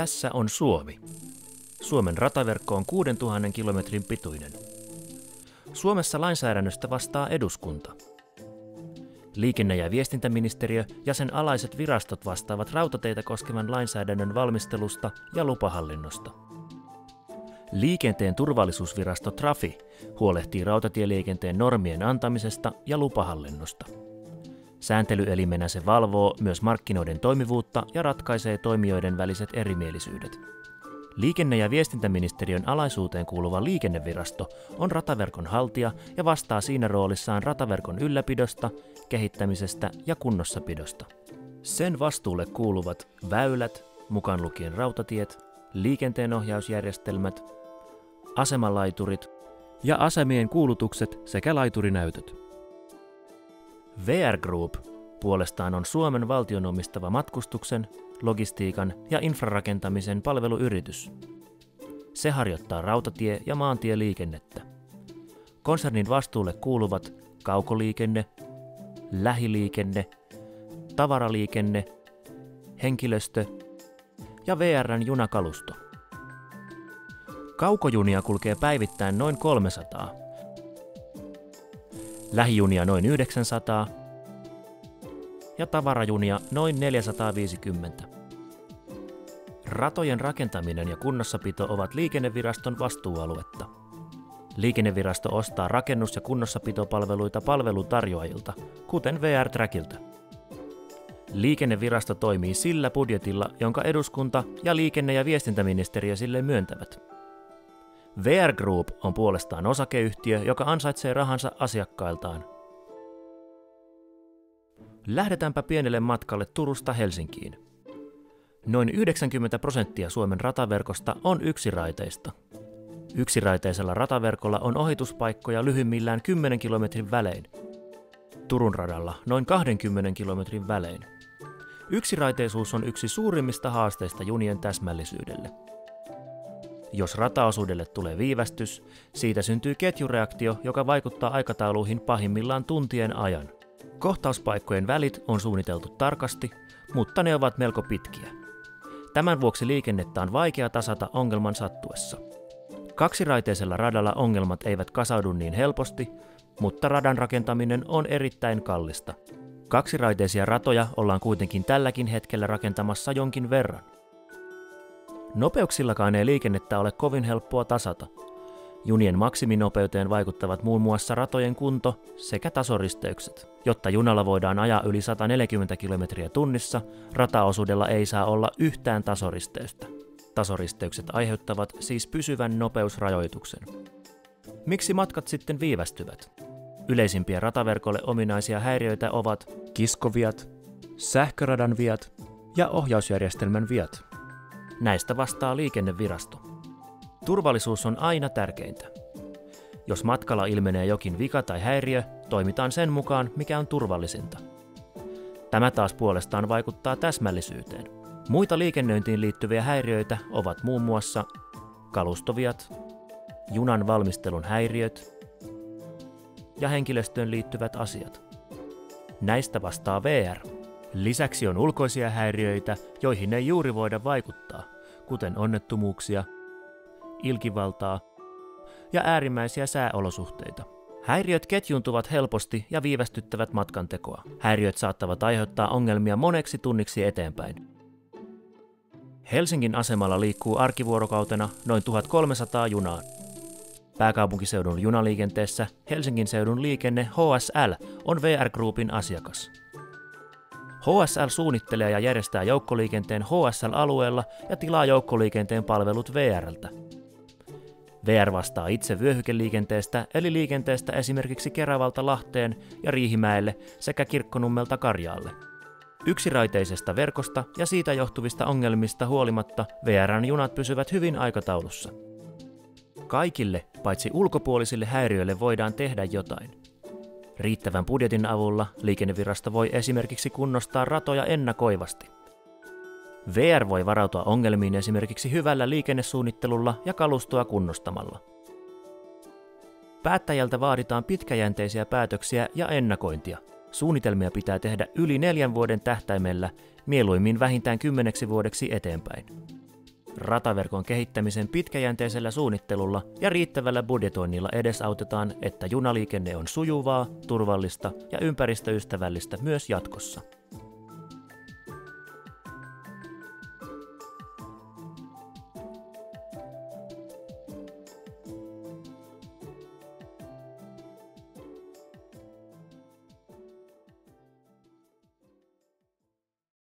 Tässä on Suomi. Suomen rataverkko on 6000 kilometrin pituinen. Suomessa lainsäädännöstä vastaa eduskunta. Liikenne- ja viestintäministeriö ja sen alaiset virastot vastaavat rautateitä koskevan lainsäädännön valmistelusta ja lupahallinnosta. Liikenteen turvallisuusvirasto Trafi huolehtii rautatieliikenteen normien antamisesta ja lupahallinnosta. Sääntelyelimenä se valvoo myös markkinoiden toimivuutta ja ratkaisee toimijoiden väliset erimielisyydet. Liikenne- ja viestintäministeriön alaisuuteen kuuluva liikennevirasto on rataverkon haltija ja vastaa siinä roolissaan rataverkon ylläpidosta, kehittämisestä ja kunnossapidosta. Sen vastuulle kuuluvat väylät, mukaan lukien rautatiet, liikenteenohjausjärjestelmät, asemalaiturit ja asemien kuulutukset sekä laiturinäytöt. VR Group puolestaan on Suomen valtion omistava matkustuksen, logistiikan ja infrarakentamisen palveluyritys. Se harjoittaa rautatie- ja maantieliikennettä. Konsernin vastuulle kuuluvat kaukoliikenne, lähiliikenne, tavaraliikenne, henkilöstö ja VR:n junakalusto. Kaukojunia kulkee päivittäin noin 300, lähijunia noin 900 ja tavarajunia noin 450. Ratojen rakentaminen ja kunnossapito ovat liikenneviraston vastuualuetta. Liikennevirasto ostaa rakennus- ja kunnossapitopalveluita palveluntarjoajilta, kuten VR-Trackiltä. Liikennevirasto toimii sillä budjetilla, jonka eduskunta ja liikenne- ja viestintäministeriö sille myöntävät. VR Group on puolestaan osakeyhtiö, joka ansaitsee rahansa asiakkailtaan. Lähdetäänpä pienelle matkalle Turusta Helsinkiin. Noin 90% Suomen rataverkosta on yksiraiteista. Yksiraiteisella rataverkolla on ohituspaikkoja lyhyimmillään 10 kilometrin välein. Turun radalla noin 20 kilometrin välein. Yksiraiteisuus on yksi suurimmista haasteista junien täsmällisyydelle. Jos rataosuudelle tulee viivästys, siitä syntyy ketjureaktio, joka vaikuttaa aikatauluihin pahimmillaan tuntien ajan. Kohtauspaikkojen välit on suunniteltu tarkasti, mutta ne ovat melko pitkiä. Tämän vuoksi liikennettä on vaikea tasata ongelman sattuessa. Kaksiraiteisella radalla ongelmat eivät kasaudu niin helposti, mutta radan rakentaminen on erittäin kallista. Kaksiraiteisia ratoja ollaan kuitenkin tälläkin hetkellä rakentamassa jonkin verran. Nopeuksillakaan ei liikennettä ole kovin helppoa tasata. Junien maksiminopeuteen vaikuttavat muun muassa ratojen kunto sekä tasoristeykset. Jotta junalla voidaan ajaa yli 140 km tunnissa, rataosuudella ei saa olla yhtään tasoristeystä. Tasoristeykset aiheuttavat siis pysyvän nopeusrajoituksen. Miksi matkat sitten viivästyvät? Yleisimpiä rataverkolle ominaisia häiriöitä ovat kiskoviat, sähköradan viat ja ohjausjärjestelmän viat. Näistä vastaa liikennevirasto. Turvallisuus on aina tärkeintä. Jos matkalla ilmenee jokin vika tai häiriö, toimitaan sen mukaan, mikä on turvallisinta. Tämä taas puolestaan vaikuttaa täsmällisyyteen. Muita liikennöintiin liittyviä häiriöitä ovat muun muassa kalustoviat, junan valmistelun häiriöt ja henkilöstöön liittyvät asiat. Näistä vastaa VR. Lisäksi on ulkoisia häiriöitä, joihin ei juuri voida vaikuttaa, kuten onnettomuuksia, ilkivaltaa ja äärimmäisiä sääolosuhteita. Häiriöt ketjuuntuvat helposti ja viivästyttävät matkantekoa. Häiriöt saattavat aiheuttaa ongelmia moneksi tunniksi eteenpäin. Helsingin asemalla liikkuu arkivuorokautena noin 1300 junaa. Pääkaupunkiseudun junaliikenteessä Helsingin seudun liikenne HSL on VR Groupin asiakas. HSL suunnittelee ja järjestää joukkoliikenteen HSL-alueella ja tilaa joukkoliikenteen palvelut VR:ltä. VR vastaa itse vyöhykeliikenteestä eli liikenteestä esimerkiksi Keravalta Lahteen ja Riihimäelle sekä Kirkkonummelta Karjaalle. Yksiraiteisesta verkosta ja siitä johtuvista ongelmista huolimatta VR:n junat pysyvät hyvin aikataulussa. Kaikille paitsi ulkopuolisille häiriöille voidaan tehdä jotain. Riittävän budjetin avulla liikennevirasto voi esimerkiksi kunnostaa ratoja ennakoivasti. VR voi varautua ongelmiin esimerkiksi hyvällä liikennesuunnittelulla ja kalustoa kunnostamalla. Päättäjältä vaaditaan pitkäjänteisiä päätöksiä ja ennakointia. Suunnitelmia pitää tehdä yli 4 vuoden tähtäimellä, mieluimmin vähintään 10 vuodeksi eteenpäin. Rataverkon kehittämisen pitkäjänteisellä suunnittelulla ja riittävällä budjetoinnilla edesautetaan, että junaliikenne on sujuvaa, turvallista ja ympäristöystävällistä myös jatkossa.